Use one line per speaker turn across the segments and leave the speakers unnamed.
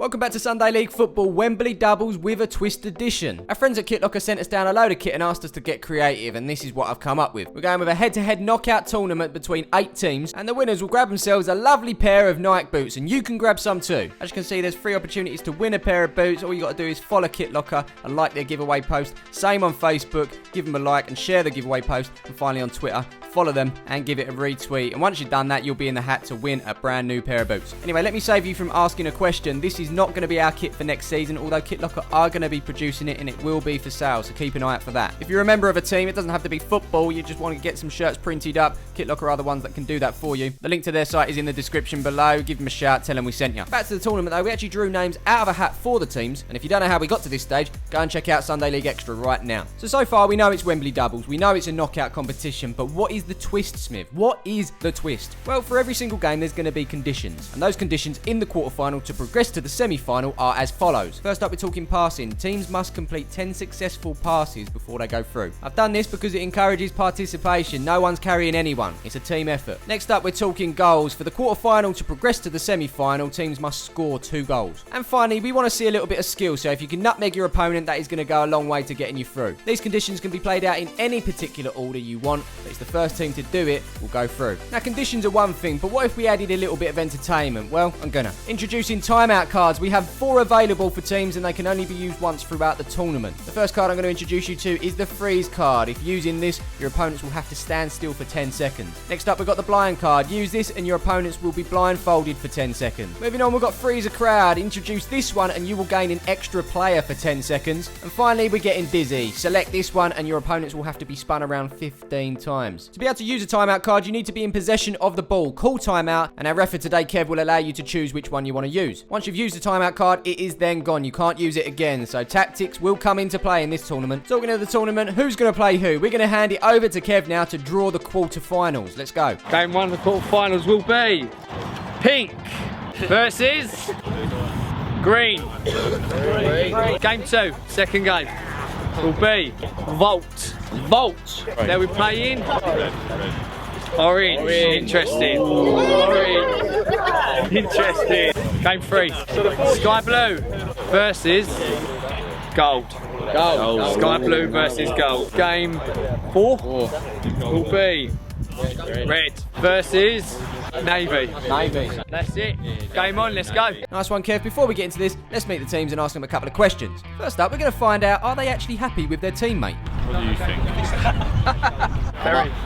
Welcome back to Sunday League Football Wembley Doubles with a twist edition. Our friends at Kitlocker sent us down a load of kit and asked us to get creative, and this is what I've come up with. We're going with a head-to-head knockout tournament between 8 teams, and the winners will grab themselves a lovely pair of Nike boots, and you can grab some too. As you can see, there's 3 opportunities to win a pair of boots. All you got to do is follow Kitlocker and like their giveaway post. Same on Facebook, give them a like and share the giveaway post, and finally on Twitter, follow them and give it a retweet. And once you've done that, you'll be in the hat to win a brand new pair of boots. Anyway, let me save you from asking a question. This is not going to be our kit for next season, although Kitlocker are going to be producing it and it will be for sale, so keep an eye out for that. If you're a member of a team, it doesn't have to be football, you just want to get some shirts printed up, Kitlocker are the ones that can do that for you. The link to their site is in the description below. Give them a shout, tell them we sent you. Back to the tournament though, we actually drew names out of a hat for the teams, and if you don't know how we got to this stage, go and check out Sunday League Extra right now. So far we know it's Wembley Doubles, we know it's a knockout competition, but what is the twist, Smiv? What is the twist? Well, for every single game there's going to be conditions, and those conditions in the quarterfinal to progress to the semi-final are as follows. First up, we're talking passing. Teams must complete 10 successful passes before they go through. I've done this because it encourages participation. No one's carrying anyone. It's a team effort. Next up, we're talking goals. For the quarterfinal to progress to the semi-final, teams must score 2 goals. And finally, we want to see a little bit of skill, so if you can nutmeg your opponent, that is going to go a long way to getting you through. These conditions can be played out in any particular order you want, but it's the first team to do it will go through. Now, conditions are one thing, but what if we added a little bit of entertainment? Well, I'm gonna. Introducing timeout cards. We have 4 available for teams and they can only be used once throughout the tournament. The first card I'm going to introduce you to is the freeze card. If using this, your opponents will have to stand still for 10 seconds. Next up, we've got the blind card. Use this and your opponents will be blindfolded for 10 seconds. Moving on, we've got freeze a crowd. Introduce this one and you will gain an extra player for 10 seconds. And finally, we're getting dizzy. Select this one and your opponents will have to be spun around 15 times. To be able to use a timeout card, you need to be in possession of the ball. Call timeout, and our ref today, Kev, will allow you to choose which one you want to use. Once you've used the timeout card, it is then gone. You can't use it again, so tactics will come into play in this tournament. Talking of the tournament, who's going to play who? We're going to hand it over to Kev now to draw the quarterfinals. Let's go.
Game 1 of the quarterfinals will be Pink versus Green. Game 2, second game, will be Volt. They'll be playing Orange. Interesting. Interesting. Game 3, Sky Blue versus Gold. Sky Blue versus Gold. Game 4 will be Red versus Navy. That's it. Game on, let's go.
Nice one, Kev. Before we get into this, let's meet the teams and ask them a couple of questions. First up, we're going to find out, are they actually happy with their teammate?
What do you think?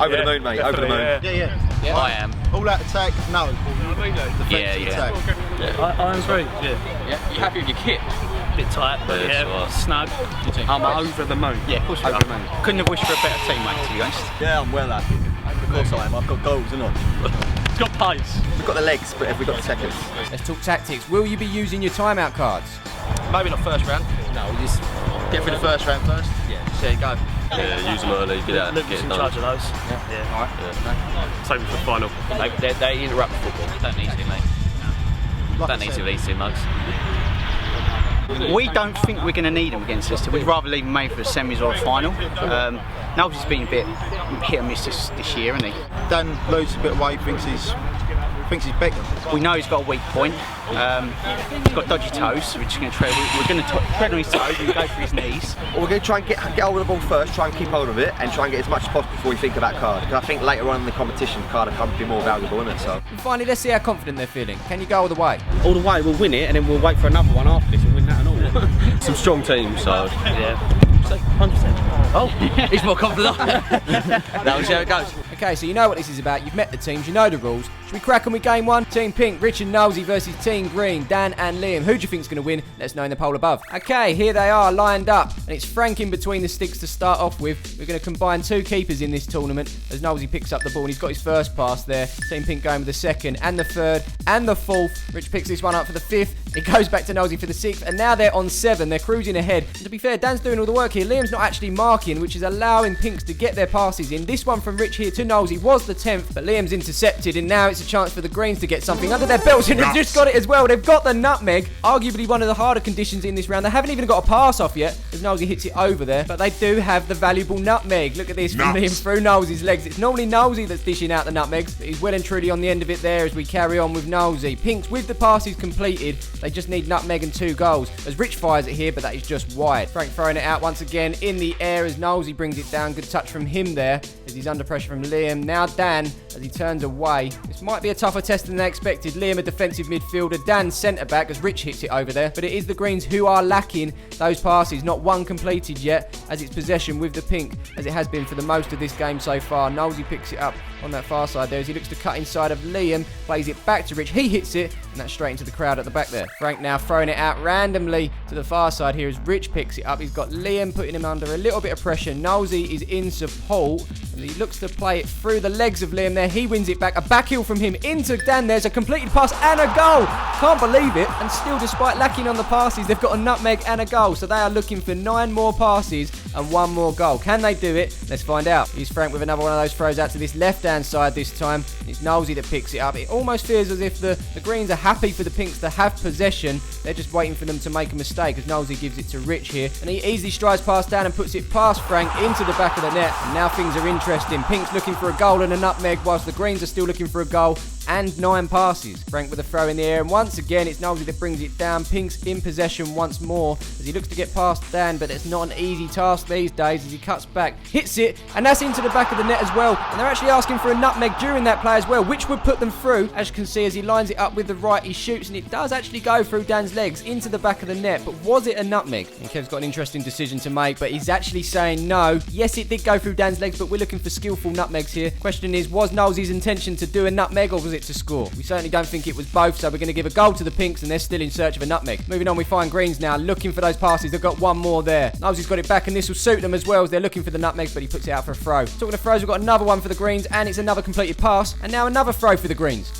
Over the moon, mate. Over the moon.
Yeah. I am.
All out attack, no. Defensive attack.
I am free.
Yeah. You happy with your kit?
Bit tight, but snug. I'm over the moon.
Yeah, of course you are. Couldn't have wished for a better teammate, to be honest.
Yeah, I'm well happy. Of course I am. I've got goals, haven't I?
It's got pace.
We've got the legs, but have we got the seconds?
Let's talk tactics. Will you be using your timeout cards?
Maybe not first round. No, we just get through the first round first. Yeah. There you go.
Yeah, use them early, get out,
Luke's
get it
in
done.
charge of those.
Yeah. Alright.
Yeah. Save it for the final.
They interrupt football. Don't need to, mate. Don't need to these 2 mugs. We don't think we're going to need them against us. We'd rather leave them made for the semis or a final. Nels has been a bit hit and miss this year, hasn't he?
Dan loses a bit of weight, thinks he's bigger.
We know he's got a weak point. He's got dodgy toes, so we're just going to tread. We're going to tread on his toes and go for his knees.
Well, we're going to try and get hold of the ball first, try and keep hold of it, and try and get as much as possible before we think about card. Because I think later on in the competition, card will be more valuable, isn't it? So.
And finally, let's see how confident they're feeling. Can you go all the way?
All the way, we'll win it, and then we'll wait for another one after this and win that and all.
Some strong teams, so.
Yeah. 100%. Oh,
he's more confident. That was how it goes.
Okay, so you know what this is about. You've met the teams, you know the rules. Should we crack on with game 1? Team Pink, Rich and Nosy versus Team Green, Dan and Liam. Who do you think's going to win? Let us know in the poll above. Okay, here they are lined up, and it's Frank in between the sticks to start off with. We're going to combine 2 keepers in this tournament as Nosy picks up the ball, and he's got his first pass there. Team Pink going with the second and the third and the fourth. Rich picks this one up for the 5th. It goes back to Nosy for the 6th, and now they're on 7. They're cruising ahead. And to be fair, Dan's doing all the work here. Liam's not actually marking, which is allowing Pinks to get their passes in. This one from Rich here to Nosy was the 10th, but Liam's intercepted, and now it's a chance for the Greens to get something under their belts, and they've just got it as well. They've got the nutmeg, arguably one of the harder conditions in this round. They haven't even got a pass off yet, as Nosey hits it over there, but they do have the valuable nutmeg. Look at this from him through Nosey's legs. It's normally Nosey that's dishing out the nutmegs, but he's well and truly on the end of it there as we carry on with Nosey. Pinks with the passes completed. They just need nutmeg and 2 goals, as Rich fires it here, but that is just wide. Frank throwing it out once again in the air as Nosey brings it down. Good touch from him there as he's under pressure from Liam. Now Dan as he turns away. This might be a tougher test than they expected. Liam a defensive midfielder, Dan centre back as Rich hits it over there, but it is the Greens who are lacking those passes. Not one completed yet as it's possession with the pink, as it has been for the most of this game so far. Nosey picks it up on that far side there as he looks to cut inside of Liam, plays it back to Rich. He hits it, and that's straight into the crowd at the back there. Frank now throwing it out randomly to the far side here as Rich picks it up. He's got Liam putting him under a little bit of pressure. Nosey is in support, and he looks to play it through the legs of Liam there. He wins it back. A back heel from him into Dan. There's a completed pass and a goal. Can't believe it. And still, despite lacking on the passes, they've got a nutmeg and a goal. So they are looking for 9 more passes and 1 more goal. Can they do it? Let's find out. Here's Frank with another one of those throws out to this left-hand side this time. It's Nosey that picks it up. It almost feels as if the Greens are happy for the Pinks to have possession. They're just waiting for them to make a mistake as Nosey gives it to Rich here. And he easily strides past Dan and puts it past Frank into the back of the net. And now things are interesting. Pinks looking for a goal and a nutmeg, whilst the Greens are still looking for a goal and 9 passes. Frank with a throw in the air, and once again it's Nosey that brings it down. Pinks in possession once more as he looks to get past Dan, but it's not an easy task these days as he cuts back, hits it, and that's into the back of the net as well. And they're actually asking for a nutmeg during that play as well, which would put them through. As you can see, as he lines it up with the right, he shoots, and it does actually go through Dan's legs into the back of the net. But was it a nutmeg? And Kev's got an interesting decision to make, but he's actually saying no. Yes, it did go through Dan's legs, but we're looking for skillful nutmegs here. Question is, was Nosey's intention to do a nutmeg, or was it to score? We certainly don't think it was both, so we're going to give a goal to the Pinks, and they're still in search of a nutmeg. Moving on, we find Greens now looking for those passes. They've got 1 more there. Nosey's got it back, and this will suit them as well as they're looking for the nutmegs, but he puts it out for a throw. Talking of throws, we've got another one for the Greens, and it's another completed pass, and now another throw for the Greens.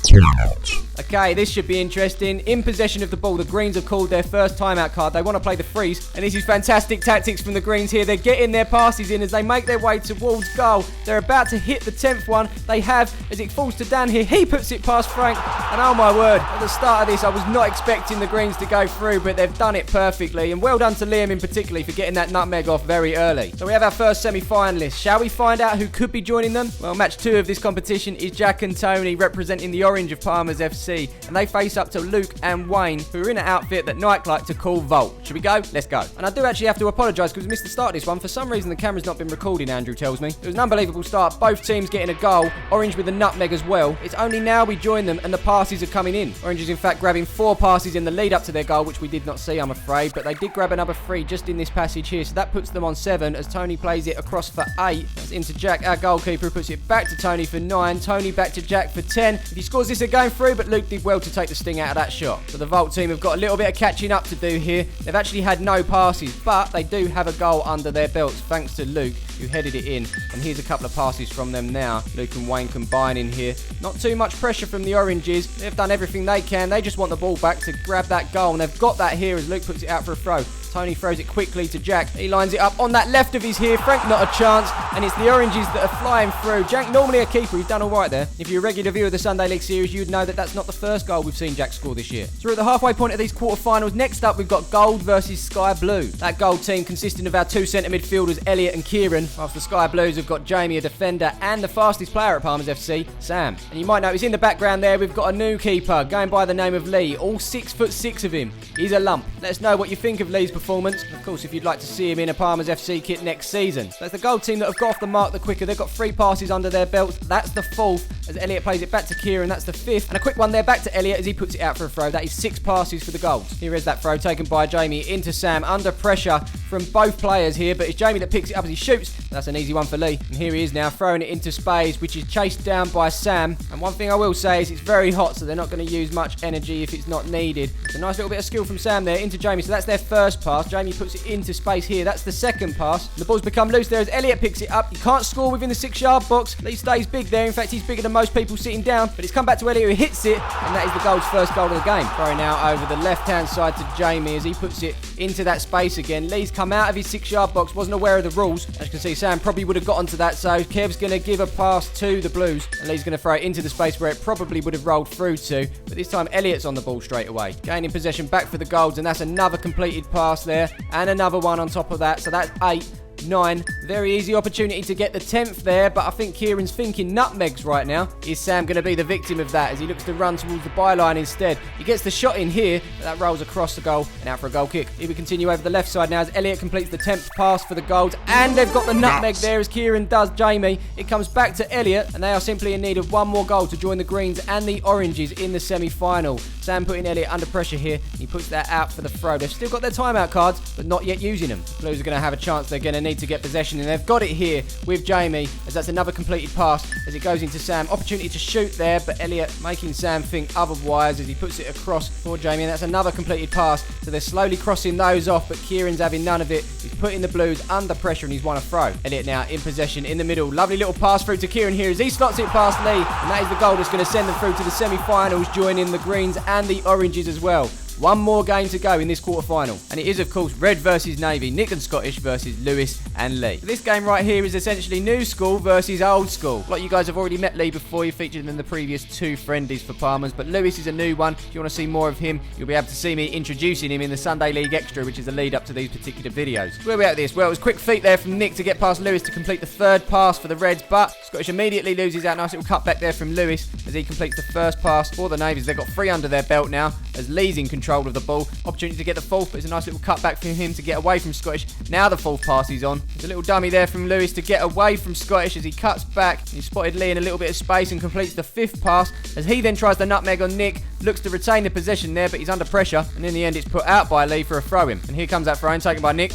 Okay, this should be interesting. In possession of the ball, the Greens have called their first timeout card. They want to play the freeze, and this is fantastic tactics from the Greens here. They're getting their passes in as they make their way towards goal. They're about to hit the 10th one. They have, as it falls to Dan here. He puts it past Frank, and oh my word, at the start of this, I was not expecting the Greens to go through, but they've done it perfectly, and well done to Liam in particular for getting that nutmeg off very early. So we have our first semi-finalists. Shall we find out who could be joining them? Well, match 2 of this competition is Jack and Tony representing the orange of Palmer's FC, and they face up to Luke and Wayne, who are in an outfit that Nike like to call Volt. Should we go? Let's go. And I do actually have to apologise because we missed the start of this one. For some reason, the camera's not been recording, Andrew tells me. It was an unbelievable start. Both teams getting a goal. Orange with the nutmeg as well. It's only now we join them and the passes are coming in. Orange is in fact grabbing 4 passes in the lead up to their goal, which we did not see, I'm afraid, but they did grab another 3 just in this passage here, so that puts them on 7 as Tony plays it across for 8. That's into Jack, our goalkeeper, who puts it back to Tony for 9. Tony back to Jack for 10. If he scores this, they're going through, but Luke did well to take the sting out of that shot. So the Volt team have got a little bit of catching up to do here. They've actually had no passes, but they do have a goal under their belts thanks to Luke, who headed it in. And here's a couple of passes from them now. Luke and Wayne combining here. Not too much pressure from the Oranges. They've done everything they can. They just want the ball back to grab that goal, and they've got that here as Luke puts it out for a throw. Tony throws it quickly to Jack. He lines it up on that left of his here. Frank not a chance, and it's the Oranges that are flying through. Jack, normally a keeper, he's done all right there. If you're a regular viewer of the Sunday League series, you'd know that that's not the first goal we've seen Jack score this year. So we're at the halfway point of these quarterfinals. Next up, we've got Gold versus Sky Blue. That Gold team consisting of our 2 centre midfielders, Elliot and Kieran, whilst the Sky Blues have got Jamie, a defender, and the fastest player at Palmer's FC, Sam. And you might notice in the background there, we've got a new keeper going by the name of Lee. All 6'6" of him. He's a lump. Let us know what you think of Lee's performance. Of course, if you'd like to see him in a Palmer's FC kit next season. So it's the Gold team that have got off the mark the quicker. They've got 3 passes under their belts. That's the 4th as Elliot plays it back to Kieran. That's the 5th. And a quick one there back to Elliot as he puts it out for a throw. That is 6 passes for the Golds. Here is that throw taken by Jamie into Sam. Under pressure from both players here, but it's Jamie that picks it up as he shoots. That's an easy one for Lee. And here he is now throwing it into space, which is chased down by Sam. And one thing I will say is it's very hot, so they're not going to use much energy if it's not needed. It's a nice little bit of skill from Sam there into Jamie. So that's their first pass. Jamie puts it into space here. That's the second pass. The ball's become loose there as Elliot picks it up. He can't score within the 6-yard box. Lee stays big there. In fact, he's bigger than most people sitting down, but it's come back to Elliot who hits it, and that is the Gold's first goal of the game. Throwing now over the left-hand side to Jamie as he puts it into that space again. Lee's come out of his 6-yard box, wasn't aware of the rules. As you can see, Sam probably would have got onto that, so Kev's going to give a pass to the Blues, and Lee's going to throw it into the space where it probably would have rolled through to, but this time Elliot's on the ball straight away. Gaining possession back for the Golds, and that's another completed pass there, and another one on top of that, so that's 8. 9. Very easy opportunity to get the 10th there, but I think Kieran's thinking nutmegs right now. Is Sam going to be the victim of that as he looks to run towards the byline instead? He gets the shot in here, but that rolls across the goal and out for a goal kick. Here we continue over the left side now as Elliot completes the 10th pass for the Golds, and they've got the nutmeg there as Kieran does Jamie. It comes back to Elliot, and they are simply in need of one more goal to join the Greens and the Oranges in the semi-final. Sam putting Elliot under pressure here. He puts that out for the throw. They've still got their timeout cards, but not yet using them. The Blues are going to have a chance. They're going to need to get possession, and they've got it here with Jamie, as that's another completed pass as it goes into Sam. Opportunity to shoot there, but Elliot making Sam think otherwise as he puts it across for Jamie, and that's another completed pass. So they're slowly crossing those off, but Kieran's having none of it. He's putting the Blues under pressure, and he's won a throw. Elliot now in possession in the middle. Lovely little pass through to Kieran here as he slots it past Lee, and that is the goal that's going to send them through to the semi-finals, joining the Greens and the Oranges as well. One more game to go in this quarter-final, and it is of course Red versus Navy, Nick and Scottish versus Lewis and Lee. This game right here is essentially new school versus old school. Like, you guys have already met Lee before, you featured him in the previous 2 friendlies for Palmers, but Lewis is a new one. If you want to see more of him, you'll be able to see me introducing him in the Sunday League Extra, which is the lead up to these particular videos. Where are we at this? Well, it was quick feet there from Nick to get past Lewis to complete the 3rd pass for the Reds, but Scottish immediately loses out. Nice little cut back there from Lewis as he completes the 1st pass for the Navies. They've got 3 under their belt now as Lee's in control of the ball. Opportunity to get the 4th, but it's a nice little cut back for him to get away from Scottish. Now the 4th pass is on. There's a little dummy there from Lewis to get away from Scottish as he cuts back. He spotted Lee in a little bit of space and completes the 5th pass as he then tries the nutmeg on Nick. Looks to retain the possession there, but he's under pressure, and in the end it's put out by Lee for a throw-in. And here comes that throw-in taken by Nick.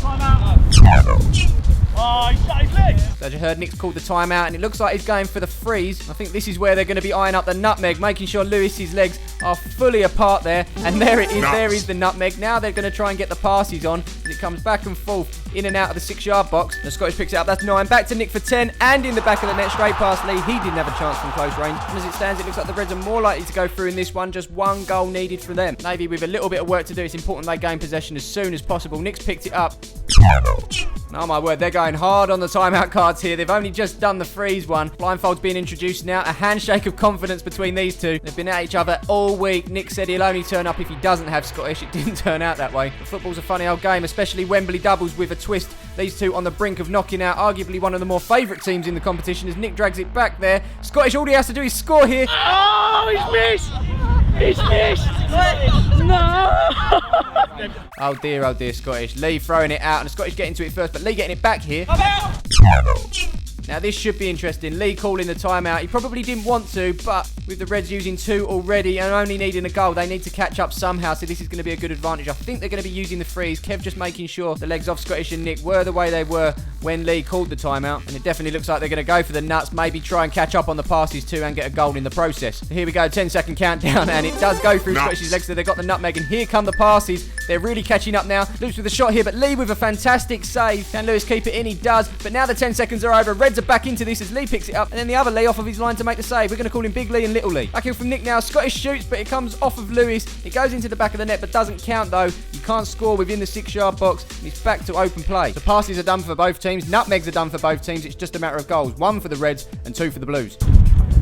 Oh, he shot his legs.
So as you heard, Nick's called the timeout, and it looks like he's going for the freeze. I think this is where they're going to be eyeing up the nutmeg, making sure Lewis's legs are fully apart there. And there it is. Nuts. There is the nutmeg. Now they're going to try and get the passes on as it comes back and forth in and out of the 6-yard box. The Scottish picks it up. That's 9. Back to Nick for 10, and in the back of the net, straight past Lee. He didn't have a chance from close range. And as it stands, it looks like the Reds are more likely to go through in this one. Just 1 goal needed for them. Navy with a little bit of work to do. It's important they gain possession as soon as possible. Nick's picked it up. Oh my word, they're going hard on the timeout cards here. They've only just done the freeze one. Blindfold's being introduced now. A handshake of confidence between these two. They've been at each other all week. Nick said he'll only turn up if he doesn't have Scottish. It didn't turn out that way. But football's a funny old game, especially Wembley Doubles with a twist. These two on the brink of knocking out arguably one of the more favourite teams in the competition as Nick drags it back there. Scottish, all he has to do is score here.
Oh, he's missed. He's missed. No.
Oh dear, Scottish. Lee throwing it out, and the Scottish getting to it first, but Lee getting it back here. Now this should be interesting. Lee calling the timeout. He probably didn't want to, but with the Reds using 2 already and only needing a goal, they need to catch up somehow, so this is going to be a good advantage. I think they're going to be using the freeze. Kev just making sure the legs off Scottish and Nick were the way they were when Lee called the timeout, and it definitely looks like they're going to go for the nuts, maybe try and catch up on the passes too and get a goal in the process. So here we go, 10-second countdown, and it does go through Scottish's legs, so they've got the nutmeg, and here come the passes. They're really catching up now. Lewis with a shot here, but Lee with a fantastic save. Can Lewis keep it in? He does, but now the 10 seconds are over. Reds are back into this as Lee picks it up, and then the other Lee off of his line to make the save. We're going to call him Big Lee and Little Lee. Back in from Nick now. Scottish shoots, but it comes off of Lewis. It goes into the back of the net, but doesn't count though. You can't score within the 6-yard box, and it's back to open play. The passes are done for both teams. Nutmegs are done for both teams. It's just a matter of goals. 1 for the Reds and 2 for the Blues.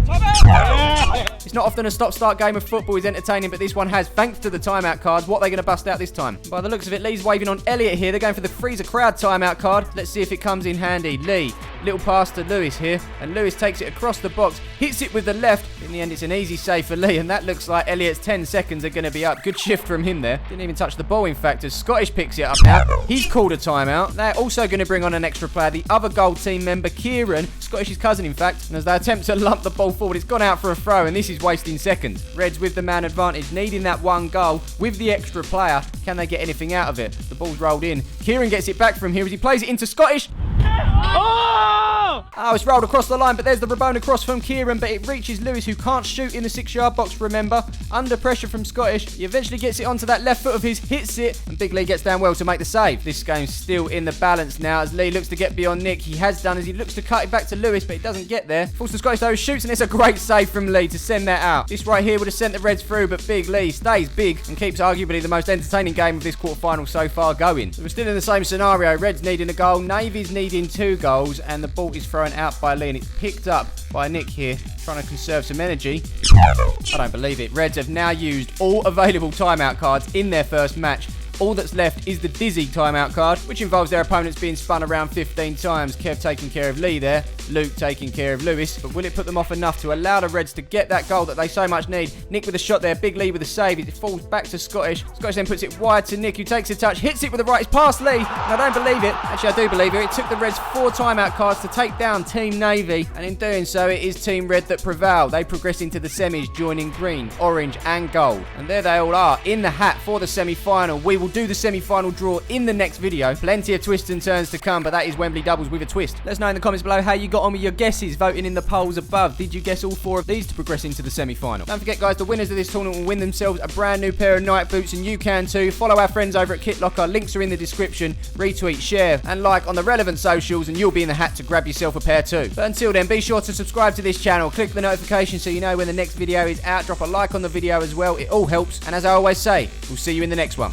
It's not often a stop-start game of football is entertaining, but this one has, thanks to the timeout cards. What are they going to bust out this time? By the looks of it, Lee's waving on Elliot here. They're going for the freezer crowd timeout card. Let's see if it comes in handy. Lee, little pass to Lewis here, and Lewis takes it across the box, hits it with the left. In the end, it's an easy save for Lee, and that looks like Elliot's 10 seconds are going to be up. Good shift from him there. Didn't even touch the ball, in fact, as Scottish picks it up now. He's called a timeout. They're also going to bring on an extra player, the other goal team member, Kieran, Scottish's cousin, in fact, and as they attempt to lump the ball forward, it's gone out for a throw, and this is wasting seconds. Reds with the man advantage, needing that 1 goal with the extra player. Can they get anything out of it? The ball's rolled in. Kieran gets it back from here as he plays it into Scottish.
Oh!
Oh, it's rolled across the line, but there's the Rabona cross from Kieran, but it reaches Lewis, who can't shoot in the 6-yard box, remember. Under pressure from Scottish. He eventually gets it onto that left foot of his, hits it, and Big Lee gets down well to make the save. This game's still in the balance now as Lee looks to get beyond Nick. He has done as he looks to cut it back to Lewis, but he doesn't get there. Falls to Scottish though, shoots, and it's a great save from Lee to send that out. This right here would have sent the Reds through, but Big Lee stays big and keeps arguably the most entertaining game of this quarterfinal so far going. So we're still in the same scenario. Reds needing a goal, Navy's needing 2 goals, and the ball is thrown out by Lee, and it's picked up by Nick here, trying to conserve some energy. I don't believe it. Reds have now used all available timeout cards in their first match. All that's left is the Dizzy timeout card, which involves their opponents being spun around 15 times. Kev taking care of Lee there, Luke taking care of Lewis, but will it put them off enough to allow the Reds to get that goal that they so much need? Nick with a shot there, Big Lee with a save, it falls back to Scottish. Scottish then puts it wide to Nick, who takes a touch, hits it with the right, it's past Lee, and I don't believe it. Actually, I do believe it. It took the Reds 4 timeout cards to take down Team Navy, and in doing so, it is Team Red that prevail. They progress into the semis, joining green, orange, and gold. And there they all are, in the hat for the semi-final. We will do the semi-final draw in the next video. Plenty of twists and turns to come, but that is Wembley Doubles with a twist. Let us know in the comments below how you got on with your guesses, voting in the polls above. Did you guess all 4 of these to progress into the semi-final? Don't forget, guys, the winners of this tournament will win themselves a brand new pair of night boots, and you can too. Follow our friends over at Kitlocker. Links are in the description. Retweet, share, and like on the relevant socials, and you'll be in the hat to grab yourself a pair too. But until then, be sure to subscribe to this channel. Click the notification so you know when the next video is out. Drop a like on the video as well. It all helps. And as I always say, we'll see you in the next one.